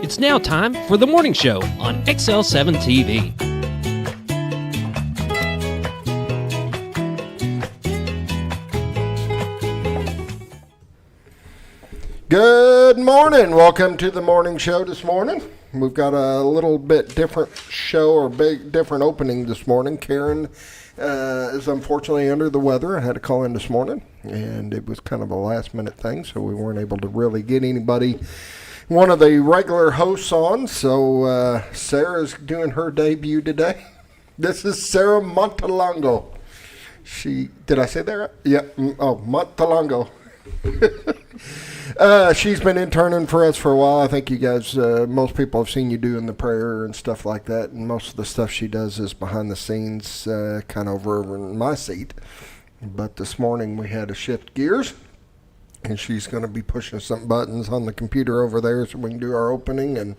It's now time for the morning show on XL7-TV. Good morning. Welcome to the morning show this morning. We've got a little bit different show or different opening this morning. Karen is unfortunately under the weather. I had to call in this morning, and it was kind of a last minute thing, so we weren't able to really get anybody, one of the regular hosts on. So Sarah's doing her debut today. This is Sarah Montalongo. Did I say that right? Yeah. Montalongo. She's been interning for us for a while. I think you guys, most people have seen you doing the prayer and stuff like that, and most of the stuff she does is behind the scenes, kind of over in my seat. But this morning we had to shift gears, and she's going to be pushing some buttons on the computer over there so we can do our opening and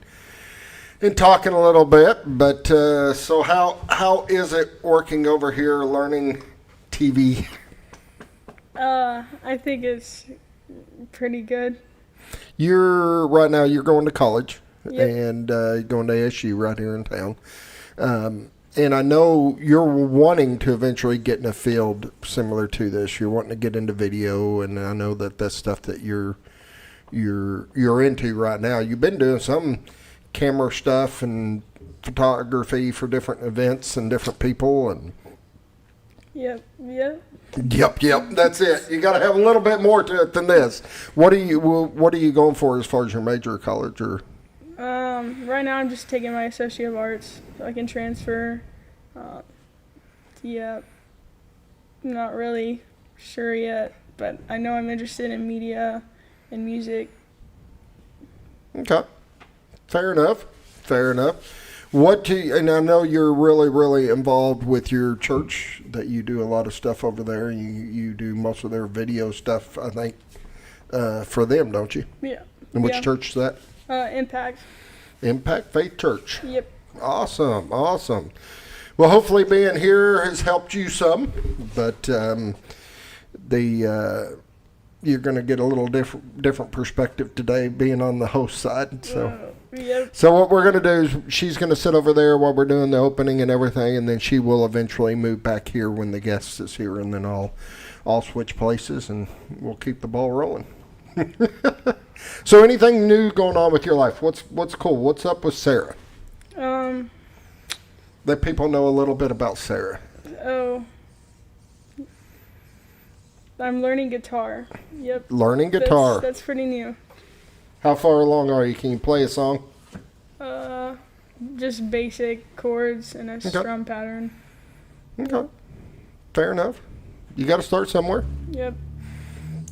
talking a little bit. But so how is it working over here learning TV? I think it's pretty good. Right now you're going to college. Yep. And going to ASU right here in town. And I know you're wanting to eventually get in a field similar to this. You're wanting to get into video, and I know that that's stuff that you're into right now. You've been doing some camera stuff and photography for different events and different people, and Yep. Yep. That's it. You got to have a little bit more to it than this. What are you going for as far as your major at college? Or Right now I'm just taking my Associate of Arts so I can transfer. Not really sure yet, but I know I'm interested in media and music. Okay. Fair enough. And I know you're really, really involved with your church, that you do a lot of stuff over there. You do most of their video stuff, I think, for them, don't you? Yeah. And which church is that? Impact. Impact Faith Church. Yep. Awesome. Well, hopefully being here has helped you some, but you're going to get a little different perspective today being on the host side, so. Yep. So what we're going to do is she's going to sit over there while we're doing the opening and everything, and then she will eventually move back here when the guest is here, and then I'll switch places, and we'll keep the ball rolling. So anything new going on with your life? What's cool? What's up with Sarah? Let people know a little bit about Sarah. Oh. I'm learning guitar. Yep. Learning guitar. That's pretty new. How far along are you? Can you play a song? Just basic chords and a strum pattern. Okay. Fair enough. You got to start somewhere. Yep.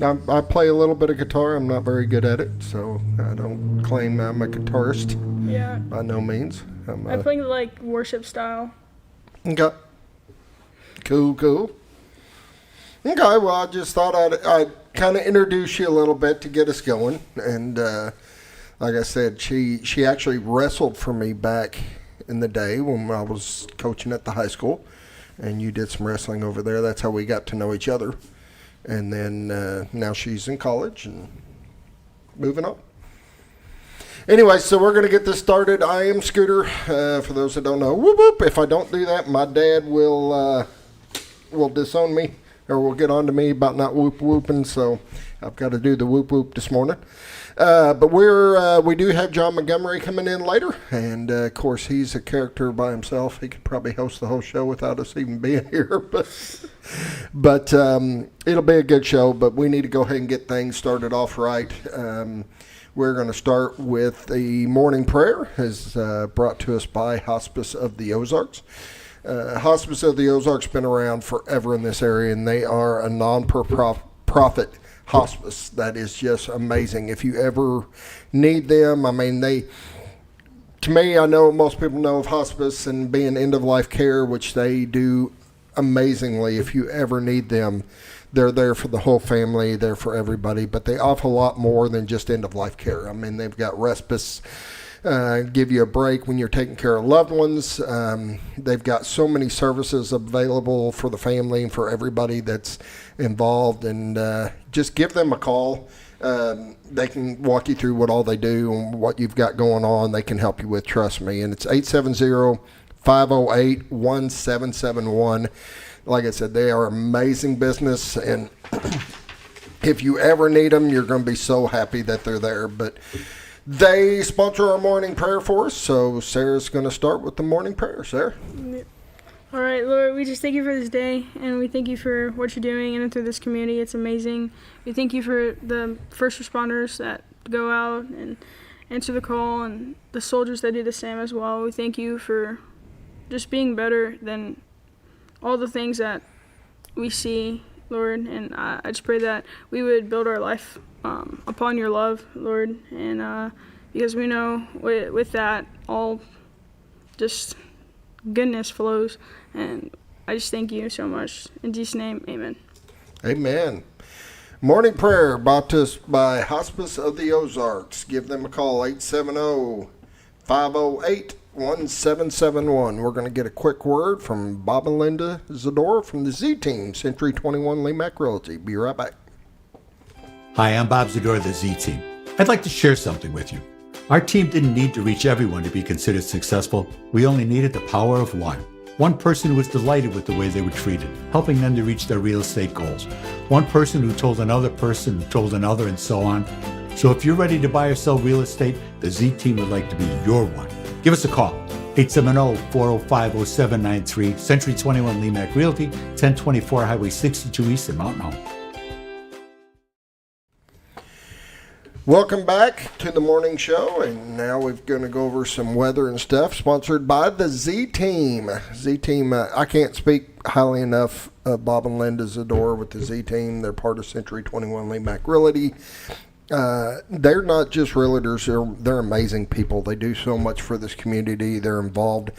I play a little bit of guitar. I'm not very good at it, so I don't claim I'm a guitarist. Yeah. By no means. I play like worship style. Okay. Cool. Okay, well, I just thought I'd kind of introduce you a little bit to get us going. And like I said, she actually wrestled for me back in the day when I was coaching at the high school. And you did some wrestling over there. That's how we got to know each other. And then now she's in college and moving on. Anyway, so we're going to get this started. I am Scooter. For those that don't know, whoop whoop. If I don't do that, my dad will disown me. Or will get on to me about not whooping, so I've got to do the whoop this morning. But we do have John Montgomery coming in later, and of course he's a character by himself. He could probably host the whole show without us even being here, but it'll be a good show. But we need to go ahead and get things started off right. We're going to start with the morning prayer, as brought to us by Hospice of the Ozarks. Hospice of the Ozarks been around forever in this area, and they are a non-profit hospice that is just amazing. If you ever need them, I mean, to me, I know most people know of hospice and being end-of-life care, which they do amazingly. If you ever need them, they're there for the whole family, they're for everybody, but they offer a lot more than just end-of-life care. I mean, they've got respite, give you a break when you're taking care of loved ones. They've got so many services available for the family and for everybody that's involved. And just give them a call. They can walk you through what all they do and what you've got going on. They can help you with, trust me. And it's 870-508-1771. Like I said, they are amazing business, and if you ever need them, you're going to be so happy that they're there. But they sponsor our morning prayer for us, so Sarah's going to start with the morning prayer. Sarah? All right, Lord, we just thank you for this day, and we thank you for what you're doing in and through this community. It's amazing. We thank you for the first responders that go out and answer the call, and the soldiers that do the same as well. We thank you for just being better than all the things that we see, Lord, and I just pray that we would build our life upon your love, Lord, and because we know with that all just goodness flows, and I just thank you so much. In Jesus' name, amen. Amen. Morning prayer brought to us by Hospice of the Ozarks. Give them a call, 870-508-1771. We're going to get a quick word from Bob and Linda Zador from the Z-Team, Century 21 Lee Mack Realty. Be right back. Hi, I'm Bob Zador of the Z-Team. I'd like to share something with you. Our team didn't need to reach everyone to be considered successful. We only needed the power of one. One person who was delighted with the way they were treated, helping them to reach their real estate goals. One person who told another person who told another, and so on. So if you're ready to buy or sell real estate, the Z-Team would like to be your one. Give us a call, 870-405-0793, Century 21 Lee Mack Realty, 1024 Highway 62 East in Mountain Home. Welcome back to the morning show, and now we're going to go over some weather and stuff, sponsored by the Z-Team. Z-Team, I can't speak highly enough of Bob and Linda Zador with the Z-Team. They're part of Century 21 Lee Mack Realty. They're not just realtors, they're amazing people. They do so much for this community. They're involved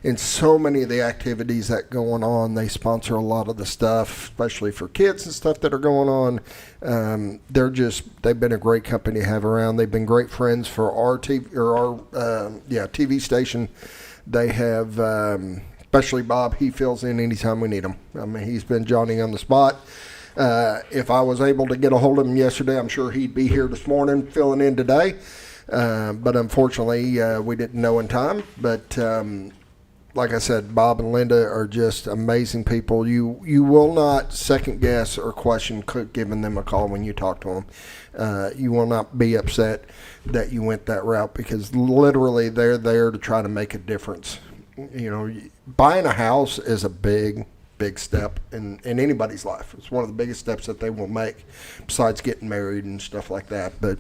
in so many of the activities that going on. They sponsor a lot of the stuff, especially for kids and stuff that are going on. They've been a great company to have around. They've been great friends for our TV station. They have, especially Bob, he fills in anytime we need him. I mean, he's been Johnny on the spot. If I was able to get a hold of him yesterday, I'm sure he'd be here this morning filling in today. But unfortunately, we didn't know in time. But like I said, Bob and Linda are just amazing people. You will not second guess or question giving them a call when you talk to them. You will not be upset that you went that route, because literally they're there to try to make a difference. You know, buying a house is a big step in anybody's life. It's one of the biggest steps that they will make, besides getting married and stuff like that. But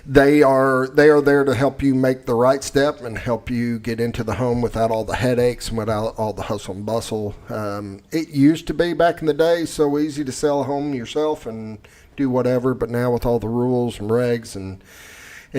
they are there to help you make the right step and help you get into the home without all the headaches and without all the hustle and bustle. It used to be back in the day so easy to sell a home yourself and do whatever, but now with all the rules and regs and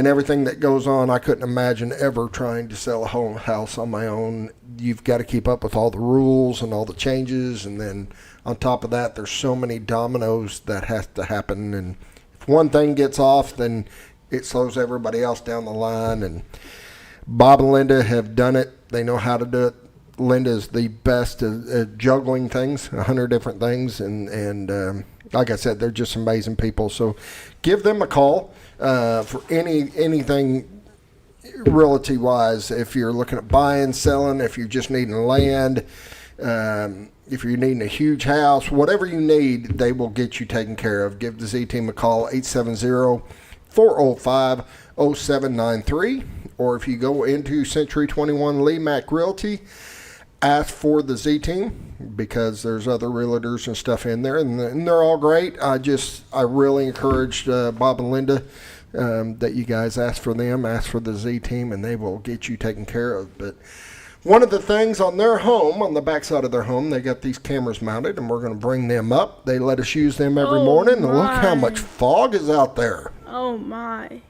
everything that goes on, I couldn't imagine ever trying to sell a house on my own. You've got to keep up with all the rules and all the changes, and then on top of that, there's so many dominoes that have to happen, and if one thing gets off, then it slows everybody else down the line. And Bob and Linda have done it. They know how to do it. Linda is the best at juggling things, 100 different things, and like I said, they're just amazing people. So give them a call for anything realty wise. If you're looking at buying, selling, if you're just needing land, if you're needing a huge house, whatever you need, they will get you taken care of. Give the Z-Team a call, 870-405-0793, or if you go into Century 21 Lee Mack Realty, ask for the Z-Team, because there's other realtors and stuff in there, and they're all great. I really encouraged Bob and Linda that you guys ask for them, ask for the Z-Team, and they will get you taken care of. But one of the things on their home, on the backside of their home, they got these cameras mounted, and we're going to bring them up. They let us use them every morning, and look how much fog is out there. Oh my.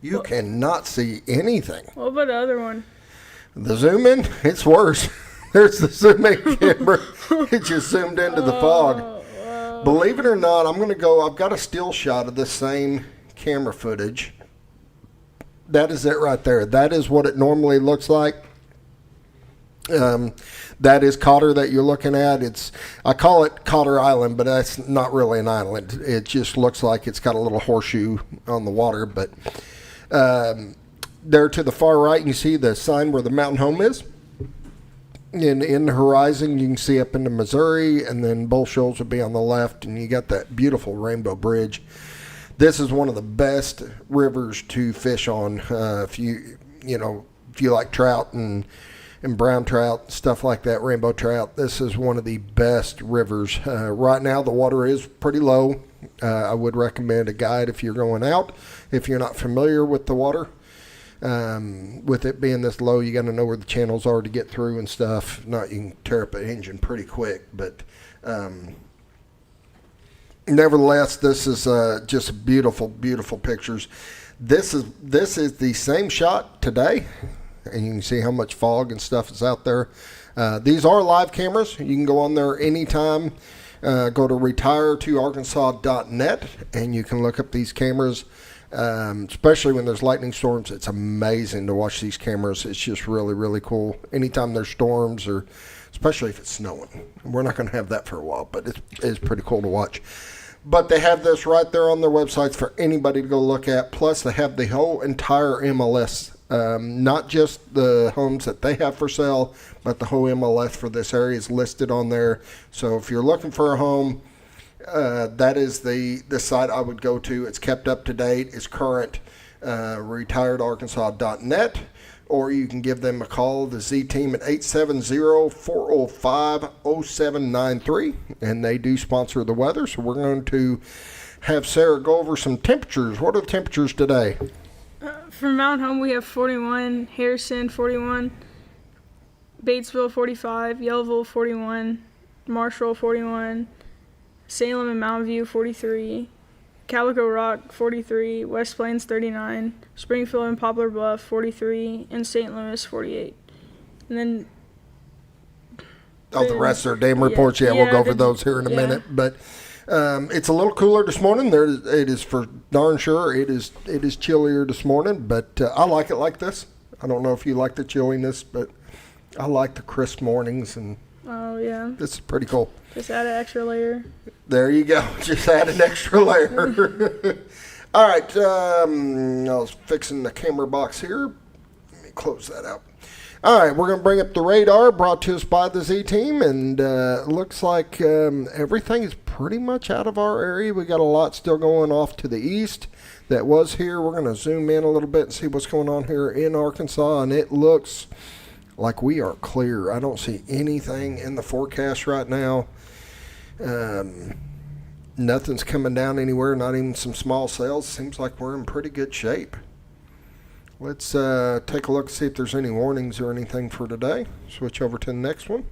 You cannot see anything. What about the other one? The zoom in, it's worse. There's the zoom in camera. It just zoomed into the fog. Believe it or not, I've got a still shot of the same camera footage. That is it right there. That is what it normally looks like. That is Cotter that you're looking at. I call it Cotter Island, but that's not really an island. It just looks like it's got a little horseshoe on the water. But there to the far right, you can see the sign where the mountain home is. In the horizon, you can see up into Missouri, and then Bull Shoals would be on the left, and you got that beautiful Rainbow Bridge. This is one of the best rivers to fish on if you like trout and brown trout, stuff like that, rainbow trout. This is one of the best rivers. Right now, the water is pretty low. I would recommend a guide if you're going out. If you're not familiar with the water, with it being this low, you got to know where the channels are to get through and stuff. If not, you can tear up an engine pretty quick. But nevertheless, this is just beautiful, beautiful pictures. This is the same shot today, and you can see how much fog and stuff is out there. These are live cameras. You can go on there anytime. Go to retire2arkansas.net, and you can look up these cameras. Especially when there's lightning storms, it's amazing to watch these cameras. It's just really, really cool. Anytime there's storms, or especially if it's snowing. We're not going to have that for a while, but it's pretty cool to watch. But they have this right there on their websites for anybody to go look at. Plus, they have the whole entire MLS, not just the homes that they have for sale, but the whole MLS for this area is listed on there. So if you're looking for a home, that is the site I would go to. It's kept up to date. It's current. Retiredarkansas.net, or you can give them a call, the Z Team, at 870-405-0793, and they do sponsor the weather. So we're going to have Sarah go over some temperatures. What are the temperatures today? For Mount Home, we have 41, Harrison 41, Batesville 45, Yellville 41, Marshall 41, Salem and Mountain View 43, Calico Rock 43, West Plains 39, Springfield and Poplar Bluff 43, and St. Louis 48. And then the rest are dam reports. We'll go over those here in a minute. But it's a little cooler this morning. It is for darn sure. It is chillier this morning, but I like it like this. I don't know if you like the chilliness, but I like the crisp mornings, and this is pretty cool. Just add an extra layer. There you go. Just add an extra layer. All right. I was fixing the camera box here. Let me close that out. All right. We're going to bring up the radar, brought to us by the Z Team. And it looks like everything is pretty much out of our area. We got a lot still going off to the east that was here. We're going to zoom in a little bit and see what's going on here in Arkansas. And it looks like we are clear. I don't see anything in the forecast right now. Nothing's coming down anywhere, not even some small cells. Seems like we're in pretty good shape. Let's take a look and see if there's any warnings or anything for today. Switch over to the next one.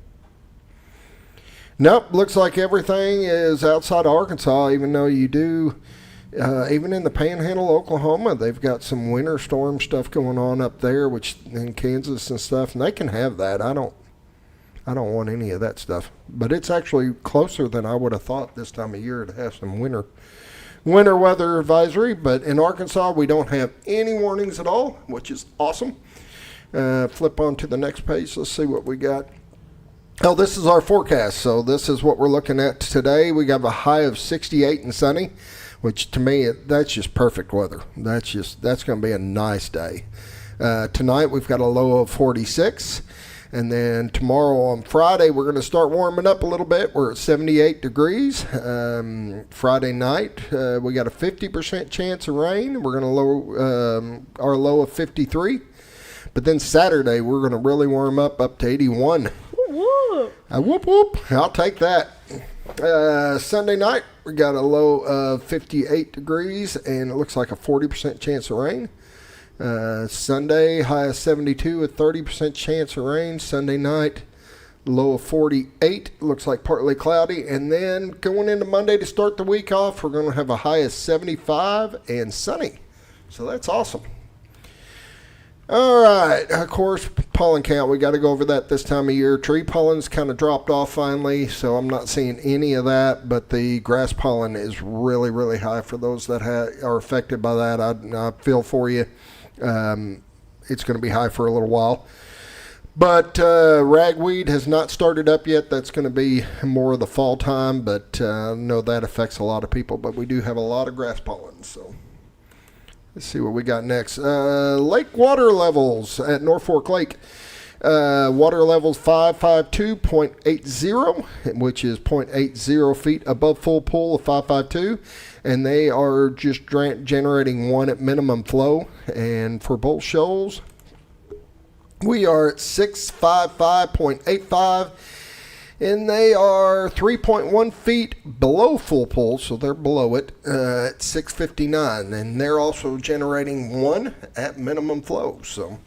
Nope, looks like everything is outside of Arkansas, even though you do, even in the Panhandle, Oklahoma, they've got some winter storm stuff going on up there, which in Kansas and stuff, and they can have that. I don't want any of that stuff. But it's actually closer than I would have thought this time of year to have some winter weather advisory. But in Arkansas, we don't have any warnings at all, which is awesome. Flip on to the next page. Let's see what we got. Oh, this is our forecast. So this is what we're looking at today. We got a high of 68 and sunny, which to me, that's just perfect weather. That's going to be a nice day. Tonight, we've got a low of 46. And then tomorrow on Friday, we're going to start warming up a little bit. We're at 78 degrees. Friday night, we got a 50% chance of rain. We're going to lower our low of 53. But then Saturday, we're going to really warm up to 81. Whoop. Whoop, whoop. I'll take that. Sunday night, we got a low of 58 degrees, and it looks like a 40% chance of rain. Sunday, high of 72 with 30% chance of rain. Sunday night, low of 48. Looks like partly cloudy. And then going into Monday to start the week off, we're going to have a high of 75 and sunny. So that's awesome. All right. Of course, pollen count. We got to go over that this time of year. Tree pollen's kind of dropped off finally, so I'm not seeing any of that. But the grass pollen is really, really high for those that are affected by that. I feel for you. It's going to be high for a little while. But ragweed has not started up yet. That's going to be more of the fall time, but I know that affects a lot of people. But we do have a lot of grass pollen, so let's see what we got next. Lake water levels at Norfolk Lake. Water levels 552.80, which is 0.80 feet above full pool of 552. And they are just generating 1 at minimum flow. And for both shoals, we are at 655.85, and they are 3.1 feet below full pool, so they're below it at 659, and they're also generating 1 at minimum flow. So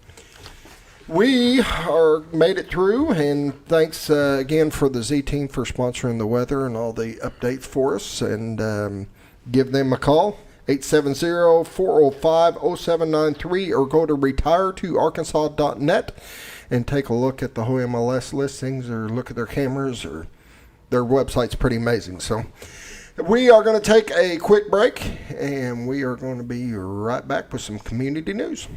we are made it through, and thanks again for the Z team for sponsoring the weather and all the updates for us, and give them a call. 870-405-0793 or go to retiretoarkansas.net and take a look at the whole MLS listings or look at their cameras, or their website's pretty amazing. So we are going to take a quick break, and we are going to be right back with some community news.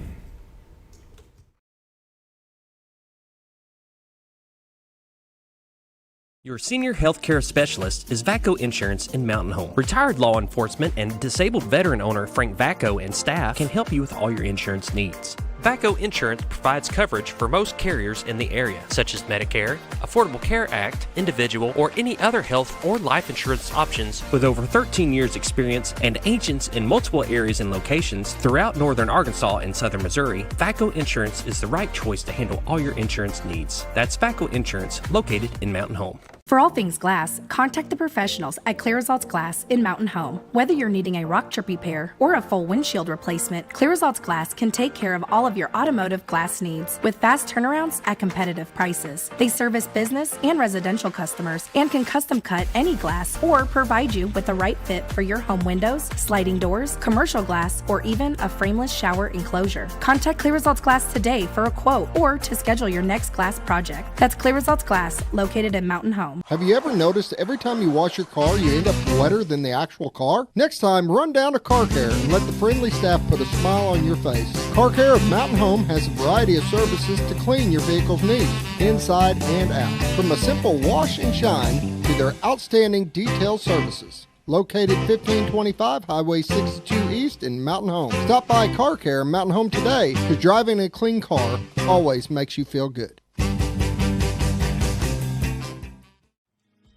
Your senior healthcare specialist is VACO Insurance in Mountain Home. Retired law enforcement and disabled veteran owner Frank VACO and staff can help you with all your insurance needs. VACO Insurance provides coverage for most carriers in the area, such as Medicare, Affordable Care Act, individual, or any other health or life insurance options. With over 13 years experience and agents in multiple areas and locations throughout northern Arkansas and southern Missouri, VACO Insurance is the right choice to handle all your insurance needs. That's VACO Insurance, located in Mountain Home. For all things glass, contact the professionals at Clear Results Glass in Mountain Home. Whether you're needing a rock chip repair or a full windshield replacement, Clear Results Glass can take care of all of your automotive glass needs with fast turnarounds at competitive prices. They service business and residential customers and can custom cut any glass or provide you with the right fit for your home windows, sliding doors, commercial glass, or even a frameless shower enclosure. Contact Clear Results Glass today for a quote or to schedule your next glass project. That's Clear Results Glass, located in Mountain Home. Have you ever noticed every time you wash your car, you end up wetter than the actual car? Next time, run down to Car Care and let the friendly staff put a smile on your face. Car Care of Mountain Home has a variety of services to clean your vehicle's needs, inside and out. From a simple wash and shine to their outstanding detailed services. Located 1525 Highway 62 East in Mountain Home. Stop by Car Care Mountain Home today, because driving a clean car always makes you feel good.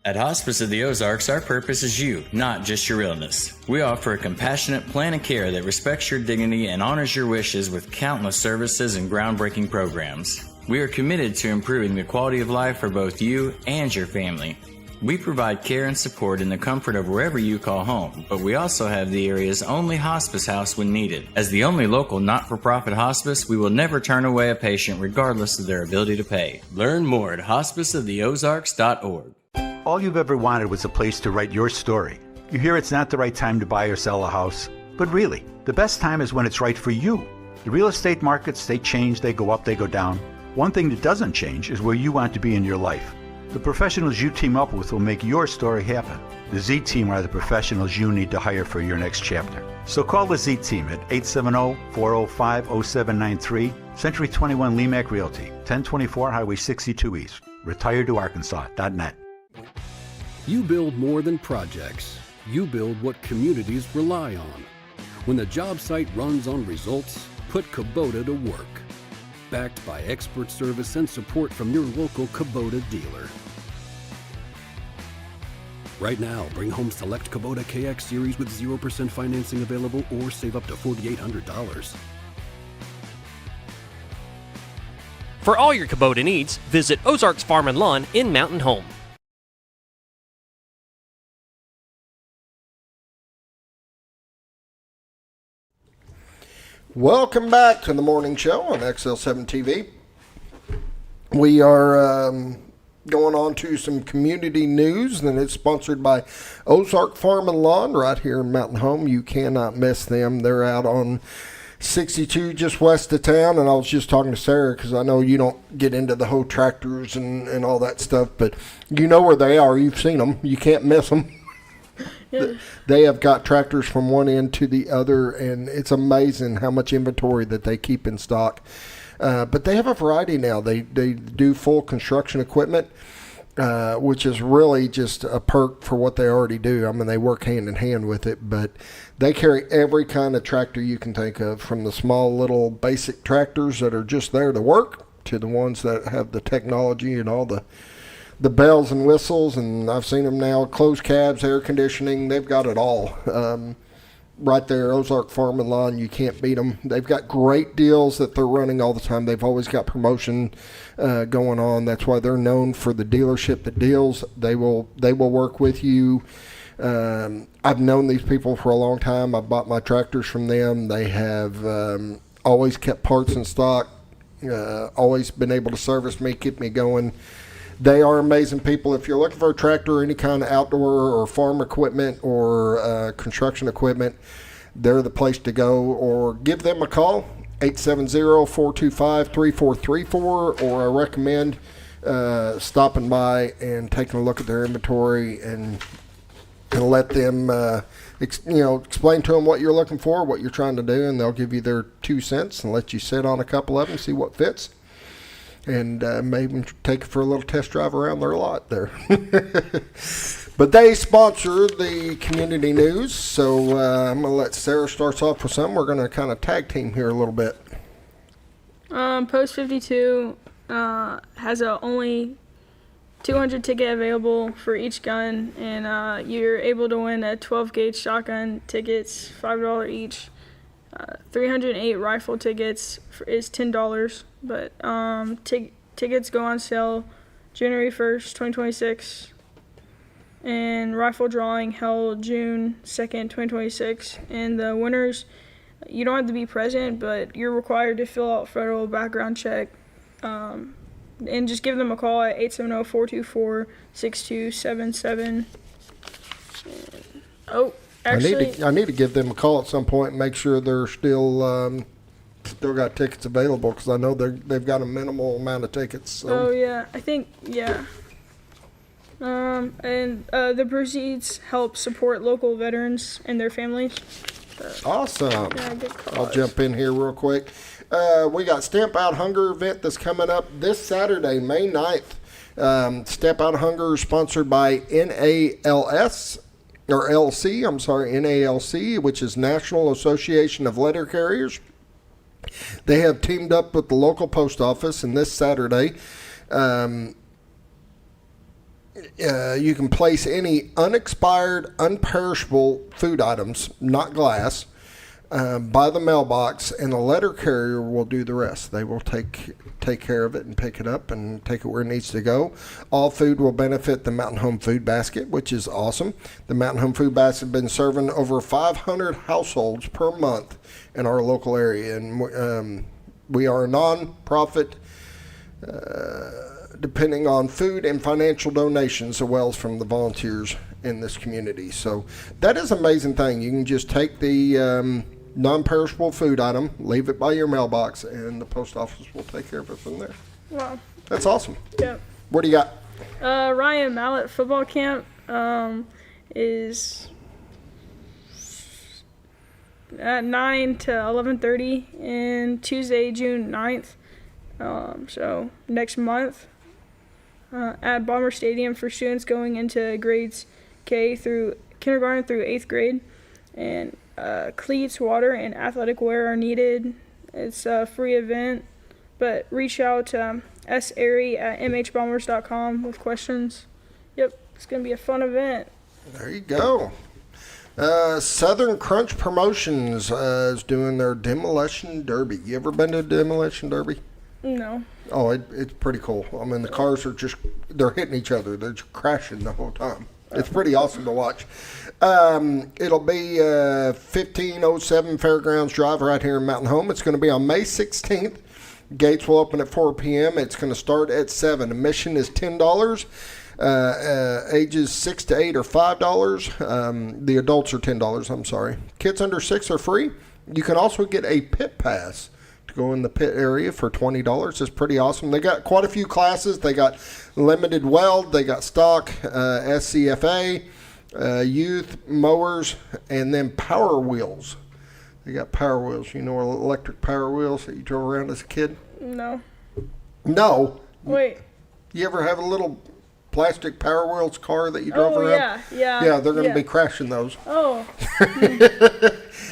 At Hospice of the Ozarks, our purpose is you, not just your illness. We offer a compassionate plan of care that respects your dignity and honors your wishes with countless services and groundbreaking programs. We are committed to improving the quality of life for both you and your family. We provide care and support in the comfort of wherever you call home, but we also have the area's only hospice house when needed. As the only local not-for-profit hospice, we will never turn away a patient regardless of their ability to pay. Learn more at hospiceoftheozarks.org. All you've ever wanted was a place to write your story. You hear it's not the right time to buy or sell a house, but really, the best time is when it's right for you. The real estate markets, they change, they go up, they go down. One thing that doesn't change is where you want to be in your life. The professionals you team up with will make your story happen. The Z Team are the professionals you need to hire for your next chapter. So call the Z Team at 870-405-0793, Century 21 Lemac Realty, 1024 Highway 62 East, retiretoarkansas.net. You build more than projects. You build what communities rely on. When the job site runs on results, put Kubota to work. Backed by expert service and support from your local Kubota dealer. Right now, bring home select Kubota KX Series with 0% financing available or save up to $4,800. For all your Kubota needs, visit Ozarks Farm and Lawn in Mountain Home. Welcome back to the morning show on XL7-TV. We are going on to some community news, and it's sponsored by Ozark Farm and Lawn right here in Mountain Home. You cannot miss them. They're out on 62 just west of town, and I was just talking to Sarah because I know you don't get into the whole tractors and all that stuff, but you know where they are. You've seen them. You can't miss them. Yeah. They have got tractors from one end to the other, and it's amazing how much inventory that they keep in stock. But they have a variety now. They do full construction equipment, which is really just a perk for what they already do. I mean, they work hand in hand with it, but they carry every kind of tractor you can think of, from the small little basic tractors that are just there to work to the ones that have the technology and all the bells and whistles. And I've seen them now, closed cabs, air conditioning, they've got it all. Right there, Ozark Farm and Lawn, you can't beat them. They've got great deals that they're running all the time. They've always got promotion going on. That's why they're known for the dealership that deals. They will work with you. I've known these people for a long time. I bought my tractors from them. They have always kept parts in stock, always been able to service me, keep me going. They are amazing people. If you're looking for a tractor or any kind of outdoor or farm equipment or construction equipment, they're the place to go. Or give them a call, 870-425-3434, or I recommend stopping by and taking a look at their inventory and let them explain to them what you're looking for, what you're trying to do, and they'll give you their 2 cents and let you sit on a couple of them, see what fits. And maybe take it for a little test drive around their lot there. But they sponsor the community news, so I'm going to let Sarah start off with some. We're going to kind of tag team here a little bit. Post 52 has a only 200 ticket available for each gun, and you're able to win a 12-gauge shotgun tickets, $5 each. 308 rifle tickets is $10, but tickets go on sale January 1st, 2026, and rifle drawing held June 2nd, 2026, and the winners, you don't have to be present, but you're required to fill out federal background check, and just give them a call at 870-424-6277. Actually, I need to give them a call at some point and make sure they're still got tickets available, because I know they've got a minimal amount of tickets. So. Oh yeah, I think yeah. And the proceeds help support local veterans and their families. Awesome. Yeah, good cause. I'll jump in here real quick. We got Stamp Out Hunger event that's coming up this Saturday, May 9th. Stamp Out Hunger is sponsored by NALC, which is National Association of Letter Carriers. They have teamed up with the local post office, and this Saturday, you can place any unexpired, unperishable food items, not glass, by the mailbox, and the letter carrier will do the rest. They will take care of it and pick it up and take it where it needs to go. All food will benefit the Mountain Home Food Basket, which is awesome. The Mountain Home Food Basket has been serving over 500 households per month in our local area, and we are a non-profit, depending on food and financial donations as well as from the volunteers in this community. So that is an amazing thing. You can just take the non-perishable food item, leave it by your mailbox, and the post office will take care of it from there. Wow. That's awesome. Yep. What do you got? Ryan Mallett football camp is at 9 to 11:30 and Tuesday, June 9th. So next month at Bomber Stadium for students going into grades kindergarten through 8th grade. And cleats, water, and athletic wear are needed. It's a free event, but reach out to Airy at mhbombers.com with questions. Yep, it's going to be a fun event. There you go. Southern Crunch Promotions is doing their Demolition Derby. You ever been to Demolition Derby? No. Oh, it's pretty cool. I mean, the cars are they're hitting each other. They're just crashing the whole time. It's pretty awesome to watch. It'll be 1507 Fairgrounds Drive right here in Mountain Home. It's going to be on May 16th. Gates will open at 4 p.m. It's going to start at 7. Admission is $10. Ages 6 to 8 are $5. The adults are $10. I'm sorry. Kids under 6 are free. You can also get a pit pass to go in the pit area for $20. It's pretty awesome. They got quite a few classes. They got limited weld. They got stock, SCFA, youth, mowers, and then power wheels. They got Power Wheels. You know, electric Power Wheels that you drove around as a kid? No. No. Wait. You ever have a little plastic Power Wheels car that you drove around? Yeah, they're going to be crashing those. Oh.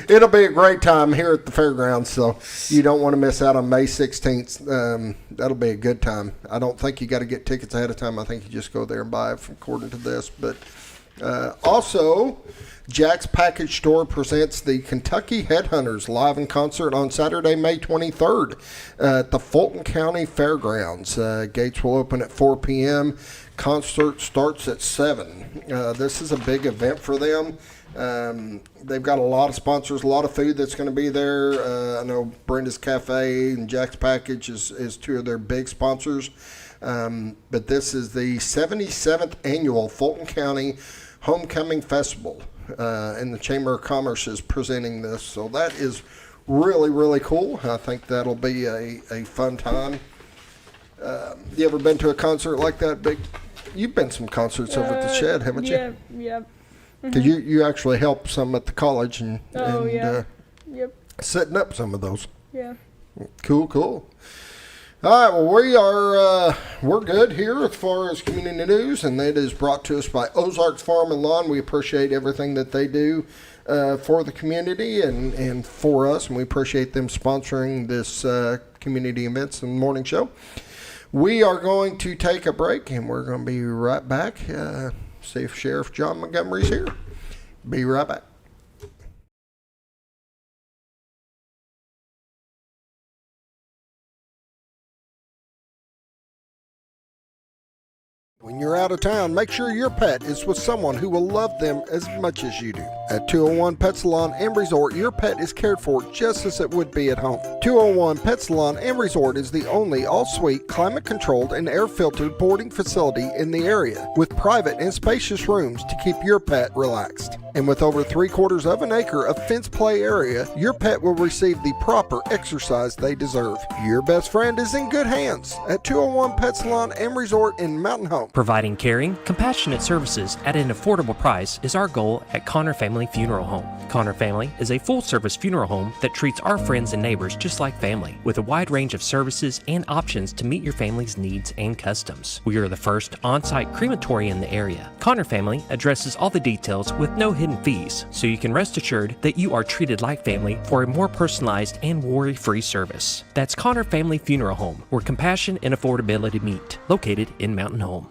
It'll be a great time here at the fairgrounds, so you don't want to miss out on May 16th. That'll be a good time. I don't think you got to get tickets ahead of time. I think you just go there and buy it according to this. But also, Jack's Package Store presents the Kentucky Headhunters live in concert on Saturday, May 23rd at the Fulton County Fairgrounds. Gates will open at 4 p.m. Concert starts at 7. This is a big event for them. They've got a lot of sponsors, a lot of food that's going to be there. I know Brenda's Cafe and Jack's Package is two of their big sponsors. But this is the 77th annual Fulton County Homecoming Festival, and the Chamber of Commerce is presenting this. So that is really, really cool. I think that'll be a fun time. You ever been to a concert like that, Big? You've been to some concerts over at the Shed, haven't you? Yeah. Because you actually helped some at the college and Yep. setting up some of those. Yeah. Cool. All right, well, we're good here as far as community news, and that is brought to us by Ozarks Farm and Lawn. We appreciate everything that they do for the community and for us, and we appreciate them sponsoring this community events and morning show. We are going to take a break, and we're going to be right back. See if Sheriff John Montgomery's here. Be right back. When you're out of town, make sure your pet is with someone who will love them as much as you do. At 201 Pet Salon and Resort, your pet is cared for just as it would be at home. 201 Pet Salon and Resort is the only all-suite, climate-controlled, and air-filtered boarding facility in the area, with private and spacious rooms to keep your pet relaxed. And with over 3/4 of an acre of fenced play area, your pet will receive the proper exercise they deserve. Your best friend is in good hands at 201 Pet Salon and Resort in Mountain Home. Providing caring, compassionate services at an affordable price is our goal at Connor Family Funeral Home. Connor Family is a full-service funeral home that treats our friends and neighbors just like family, with a wide range of services and options to meet your family's needs and customs. We are the first on-site crematory in the area. Connor Family addresses all the details with no hidden fees, so you can rest assured that you are treated like family for a more personalized and worry-free service. That's Connor Family Funeral Home, where compassion and affordability meet, located in Mountain Home.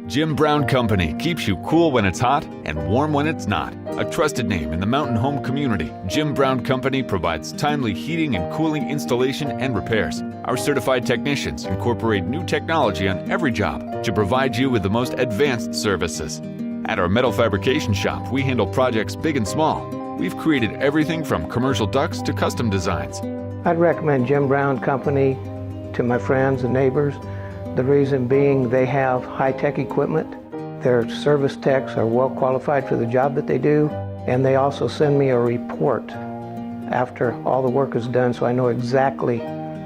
Jim Brown Company keeps you cool when it's hot and warm when it's not. A trusted name in the mountain home community, Jim Brown Company provides timely heating and cooling installation and repairs. Our certified technicians incorporate new technology on every job to provide you with the most advanced services. At our metal fabrication shop, we handle projects big and small. We've created everything from commercial ducts to custom designs. I'd recommend Jim Brown Company to my friends and neighbors. The reason being they have high-tech equipment. Their service techs are well qualified for the job that they do, and they also send me a report after all the work is done so I know exactly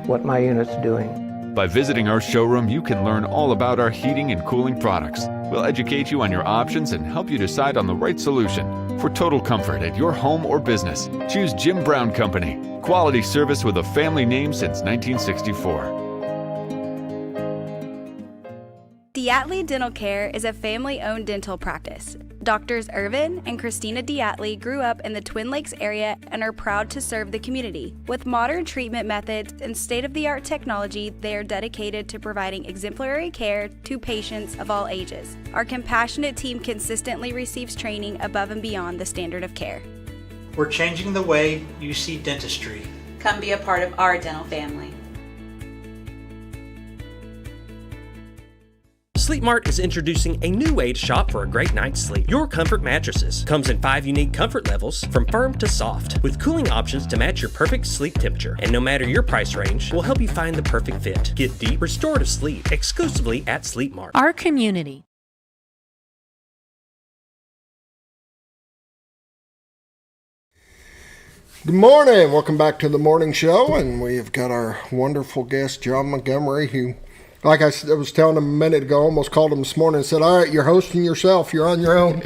what my unit's doing. By visiting our showroom, you can learn all about our heating and cooling products. We'll educate you on your options and help you decide on the right solution. For total comfort at your home or business, choose Jim Brown Company. Quality service with a family name since 1964. Diatley Dental Care is a family-owned dental practice. Doctors Irvin and Christina Diatley grew up in the Twin Lakes area and are proud to serve the community. With modern treatment methods and state-of-the-art technology, they are dedicated to providing exemplary care to patients of all ages. Our compassionate team consistently receives training above and beyond the standard of care. We're changing the way you see dentistry. Come be a part of our dental family. Sleep Mart is introducing a new way to shop for a great night's sleep. Your Comfort Mattresses comes in 5 unique comfort levels, from firm to soft, with cooling options to match your perfect sleep temperature. And no matter your price range, we'll help you find the perfect fit. Get deep, restorative sleep exclusively at Sleep Mart. Our community. Good morning. Welcome back to the morning show, and we've got our wonderful guest, John Montgomery, who Like I was telling him a minute ago, almost called him this morning and said, all right, you're hosting yourself. You're on your own.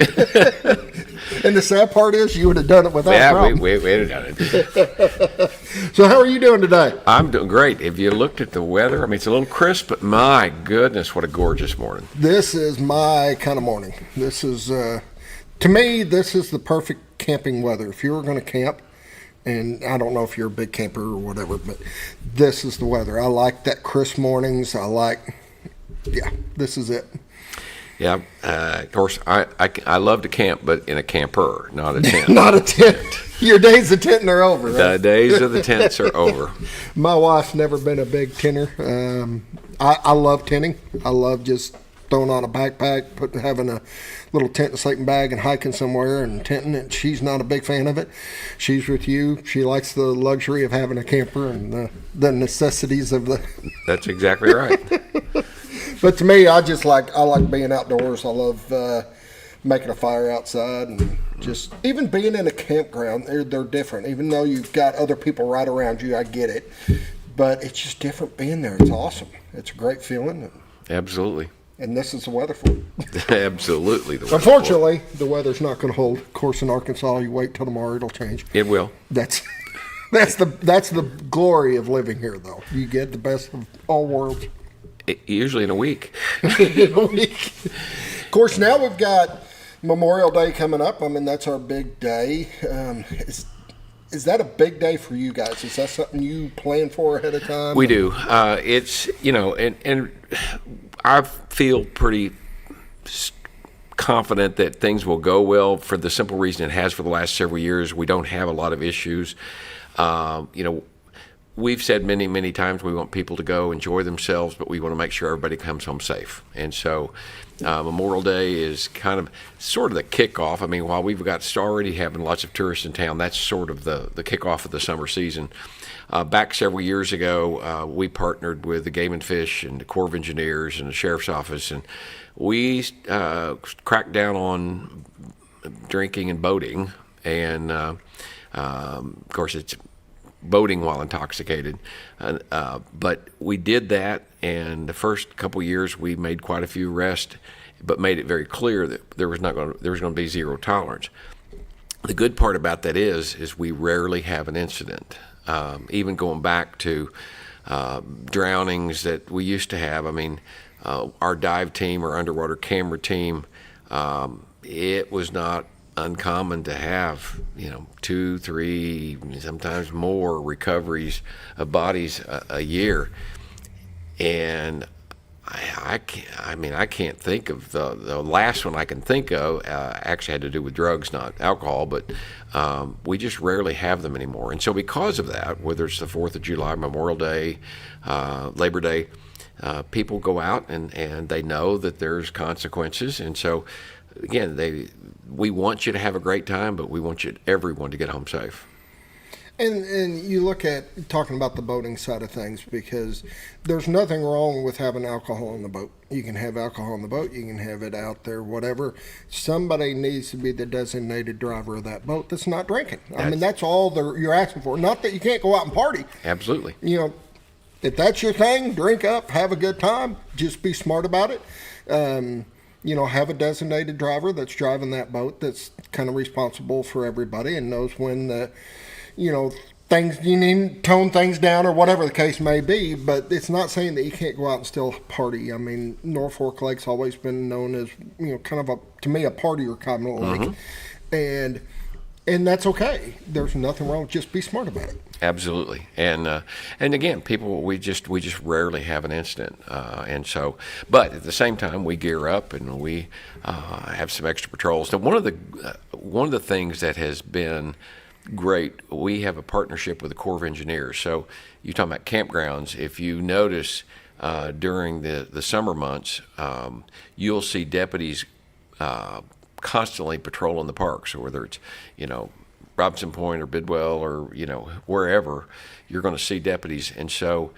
And the sad part is you would have done it without problem. We would have done it. So how are you doing today? I'm doing great. If you looked at the weather, I mean, it's a little crisp, but my goodness, what a gorgeous morning. This is my kind of morning. This is, to me, this is the perfect camping weather. If you were going to camp, and I don't know if you're a big camper or whatever, but this is the weather. I like that crisp mornings. This is it. Yeah, of course, I love to camp, but in a camper, not a tent. Not a tent. Your days of tenting are over, right? The days of the tents are over. My wife's never been a big tenter. I love tenting. I love just throwing on a backpack, having a little tent and sleeping bag and hiking somewhere and tenting it. She's not a big fan of it. She's with you. She likes the luxury of having a camper and the necessities of the... That's exactly right. But to me, I like being outdoors. I love making a fire outside and just even being in a campground. They're different. Even though you've got other people right around you, I get it. But it's just different being there. It's awesome. It's a great feeling. Absolutely. And this is the weather for it. Absolutely. Unfortunately, the weather's not going to hold. Of course, in Arkansas, you wait till tomorrow, it'll change. It will. That's the glory of living here, though. You get the best of all worlds. Usually in a week. In a week. Of course, now we've got Memorial Day coming up. I mean, that's our big day. Is that a big day for you guys? Is that something you plan for ahead of time? We do. It's, and I feel pretty confident that things will go well for the simple reason it has for the last several years. We don't have a lot of issues. We've said many, many times we want people to go enjoy themselves, but we want to make sure everybody comes home safe. And so Memorial Day is sort of the kickoff. I mean, while we've got already having lots of tourists in town, that's sort of the kickoff of the summer season. Back several years ago, we partnered with the Game and Fish and the Corps of Engineers and the Sheriff's Office, and we cracked down on drinking and boating. And, of course, it's boating while intoxicated. But we did that, and the first couple years we made quite a few arrests, but made it very clear that there was going to be zero tolerance. The good part about that is we rarely have an incident. Even going back to drownings that we used to have. I mean, our dive team or underwater camera team, it was not uncommon to have 2, 3, sometimes more recoveries of bodies a year. And I can't think of the last one I can think of actually had to do with drugs, not alcohol, but we just rarely have them anymore. And so because of that, whether it's the 4th of July, Memorial Day, Labor Day, people go out and they know that there's consequences. And so again, we want you to have a great time, but we want everyone to get home safe. And you look at talking about the boating side of things, because there's nothing wrong with having alcohol on the boat. You can have alcohol on the boat, you can have it out there, whatever. Somebody needs to be the designated driver of that boat that's not drinking. I mean, that's all you're asking for. Not that you can't go out and party. Absolutely. If that's your thing, drink up, have a good time. Just be smart about it. Have a designated driver that's driving that boat that's kind of responsible for everybody and knows when things you need to tone things down or whatever the case may be. But it's not saying that you can't go out and still party. I mean, Norfolk Lake's always been known as kind of to me a partier kind of lake, and that's okay. There's nothing wrong. Just be smart about it. Absolutely. And again, people, we just rarely have an incident. And so, but at the same time, we gear up and we have some extra patrols. Now, one of the things that has been great, we have a partnership with the Corps of Engineers. So you're talking about campgrounds. If you notice during the summer months, you'll see deputies constantly patrolling the parks, or whether it's, Robinson Point or Bidwell or, wherever, you're going to see deputies. And so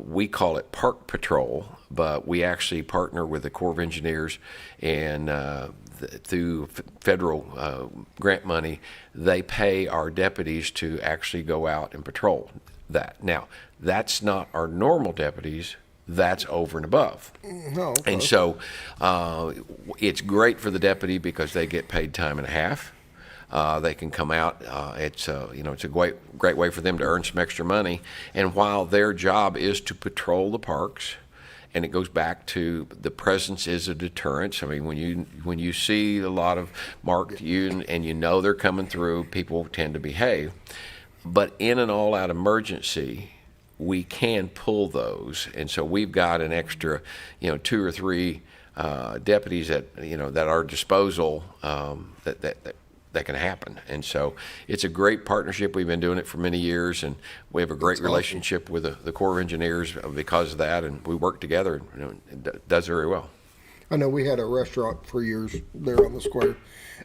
we call it Park Patrol, but we actually partner with the Corps of Engineers, and through federal grant money, they pay our deputies to actually go out and patrol that. Now, that's not our normal deputies. that's over and above. Oh, okay. And so it's great for the deputy because they get paid time and a half. They can come out. It's a great way for them to earn some extra money. And while their job is to patrol the parks, and it goes back to the presence is a deterrent. I mean, when you see a lot of marked and you know they're coming through, people tend to behave. But in an all-out emergency, we can pull those, and so we've got an extra, 2 or 3 deputies at our disposal that can happen. And so it's a great partnership. We've been doing it for many years, and we have a great relationship with the Corps of Engineers because of that, and we work together, and it does very well. I know we had a restaurant for years there on the square,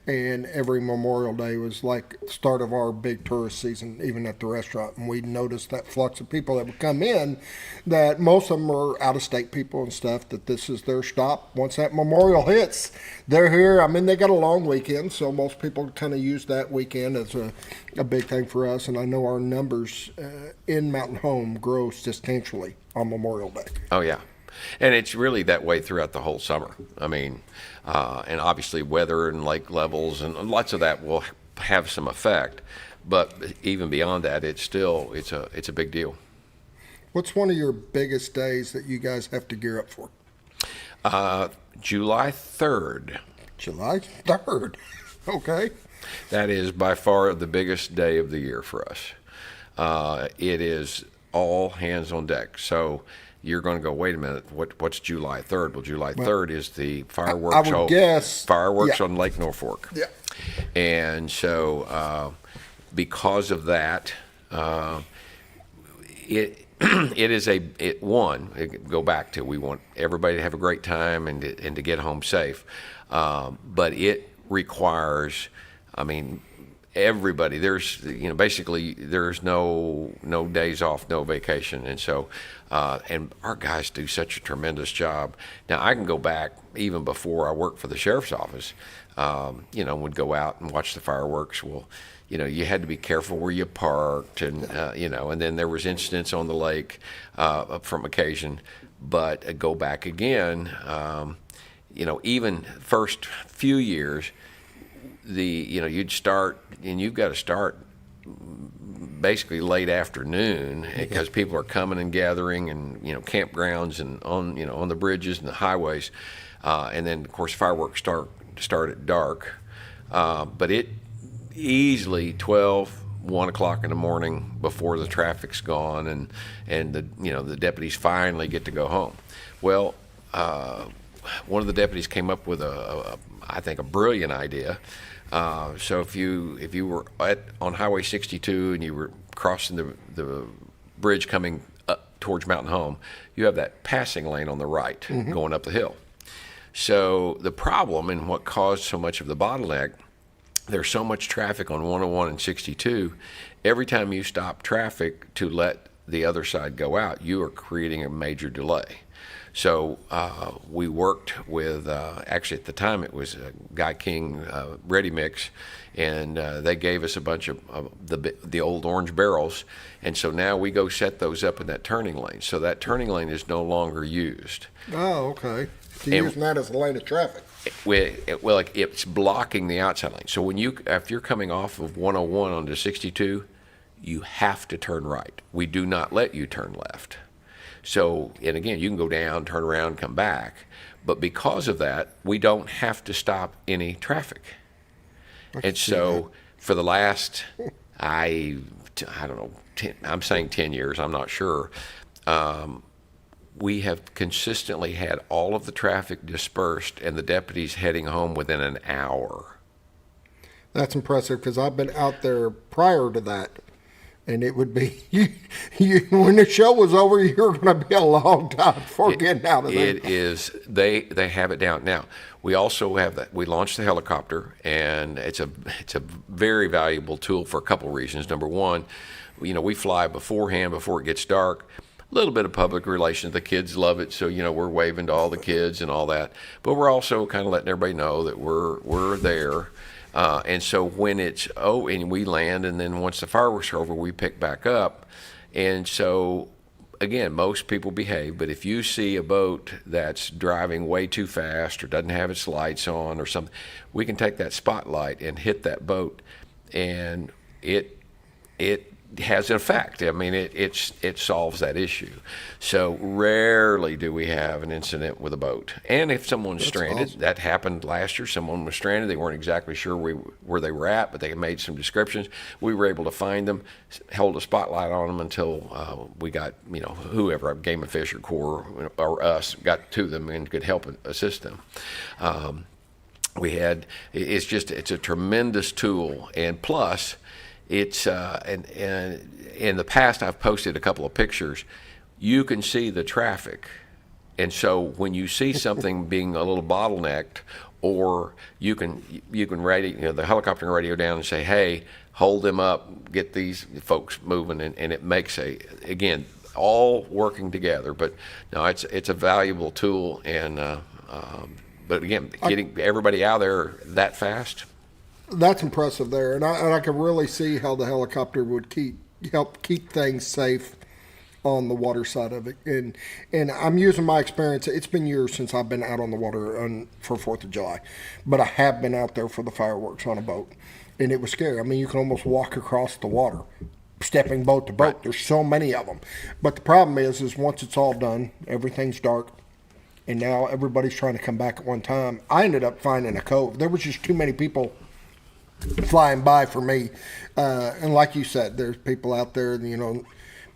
and every Memorial Day was like the start of our big tourist season, even at the restaurant. And we noticed that flux of people that would come in, that most of them were out-of-state people and stuff, that this is their stop. Once that Memorial hits, they're here. I mean, they got a long weekend, so most people kind of use that weekend as a big thing for us. And I know our numbers in Mountain Home grow substantially on Memorial Day. Oh, yeah. And it's really that way throughout the whole summer. I mean, and obviously weather and lake levels and lots of that will have some effect. But even beyond that, it's a big deal. What's one of your biggest days that you guys have to gear up for? July 3rd. July 3rd. Okay. That is by far the biggest day of the year for us. It is all hands on deck. So you're going to go, wait a minute, what's July 3rd? Well, July 3rd is the fireworks. I would guess. Fireworks on Lake Norfolk. Yeah. And so because of that, it is go back to, we want everybody to have a great time and to get home safe. But it requires, everybody, there's basically there's no days off, no vacation. And so and our guys do such a tremendous job. Now I can go back even before I worked for the sheriff's office, would go out and watch the fireworks. Well, you had to be careful where you parked, and and then there was incidents on the lake from occasion. But go back again, even first few years, you'd start, and you've got to start basically late afternoon because people are coming and gathering, and campgrounds and on the bridges and the highways, and then of course fireworks start at dark, but it easily 1 o'clock in the morning before the traffic's gone, and the deputies finally get to go home. Well, one of the deputies came up with I think a brilliant idea. So if you were on Highway 62 and you were crossing the bridge coming up towards Mountain Home, you have that passing lane on the right going up the hill. So the problem and what caused so much of the bottleneck, there's so much traffic on 101 and 62. Every time you stop traffic to let the other side go out, you are creating a major delay. So we worked with, actually at the time it was Guy King Ready Mix, and they gave us a bunch of the old orange barrels, and so now we go set those up in that turning lane. So that turning lane is no longer used. Oh, okay. So you're using that as a lane of traffic. Well, it's blocking the outside lane. So if you're coming off of 101 onto 62, you have to turn right. We do not let you turn left. So, and again, you can go down, turn around, come back. But because of that, we don't have to stop any traffic. And so for the last, I don't know, I'm saying 10 years, I'm not sure, we have consistently had all of the traffic dispersed and the deputies heading home within an hour. That's impressive, because I've been out there prior to that. And it would be, when the show was over, you were going to be a long time before getting out of there. It is, they have it down. Now, we also have that, we launched the helicopter, and it's a very valuable tool for a couple of reasons. Number one, we fly beforehand, before it gets dark. A little bit of public relations. The kids love it, so, we're waving to all the kids and all that. But we're also kind of letting everybody know that we're there. And so when and we land, and then once the fireworks are over, we pick back up. And so again, most people behave, but if you see a boat that's driving way too fast or doesn't have its lights on or something, we can take that spotlight and hit that boat, and it has an effect. I mean, it solves that issue. So rarely do we have an incident with a boat. And if someone's stranded, awesome. That happened last year. Someone was stranded. They weren't exactly sure where they were at, but they made some descriptions. We were able to find them, held a spotlight on them until we got, whoever, Game and Fish or Corps or us, got to them and could help assist them. It's a tremendous tool, and plus, it's and in the past I've posted a couple of pictures. You can see the traffic, and so when you see something being a little bottlenecked, or you can radio, the helicopter can radio down and say, "Hey, hold them up, get these folks moving," and it makes again all working together. But no, it's a valuable tool, and but again, getting everybody out there that fast. That's impressive there, and I can really see how the helicopter would help keep things safe on the water side of it. And I'm using my experience. It's been years since I've been out on the water for 4th of July, but I have been out there for the fireworks on a boat, and it was scary. I mean, you can almost walk across the water, stepping boat to boat. Right. There's so many of them. But the problem is once it's all done, everything's dark, and now everybody's trying to come back at one time. I ended up finding a cove. There was just too many people flying by for me, and like you said, there's people out there.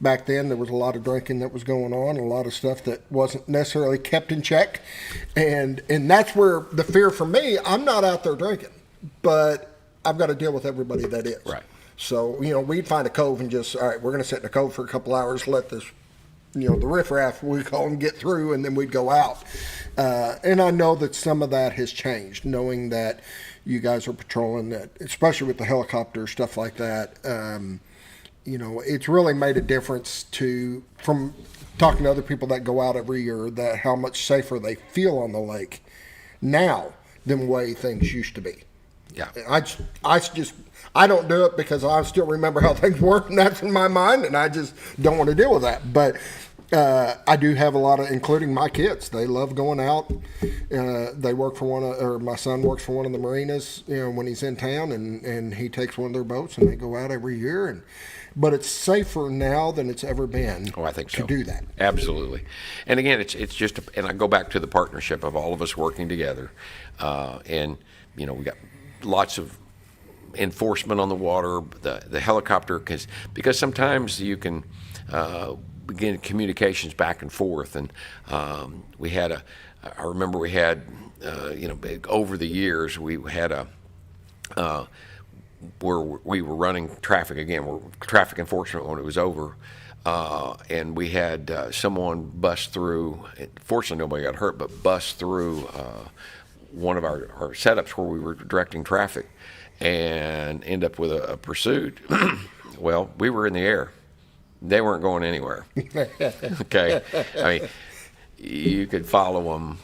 Back then there was a lot of drinking that was going on, a lot of stuff that wasn't necessarily kept in check, and that's where the fear for me. I'm not out there drinking, but I've got to deal with everybody that is. Right. So we'd find a cove and just, all right, we're going to sit in a cove for a couple hours, let this, the riffraff, we call them, get through, and then we'd go out. And I know that some of that has changed, knowing that you guys are patrolling that, especially with the helicopter, stuff like that. It's really made a difference from talking to other people that go out every year, that how much safer they feel on the lake now than the way things used to be. Yeah. I don't do it because I still remember how things were, and that's in my mind, and I just don't want to deal with that. But I do have a lot of, including my kids. They love going out. They work for my son works for one of the marinas, when he's in town, and he takes one of their boats, and they go out every year. But it's safer now than it's ever been. Oh, I think so. To do that. Absolutely. And again, it's just, and I go back to the partnership of all of us working together. And, we got lots of enforcement on the water, the helicopter, because sometimes you can begin communications back and forth. And I remember we had, over the years, we had where we were running traffic again, traffic enforcement when it was over, and we had someone bust through. Fortunately, nobody got hurt, but bust through one of our setups where we were directing traffic, and end up with a pursuit. Well, we were in the air; they weren't going anywhere. Okay, I mean, you could follow them,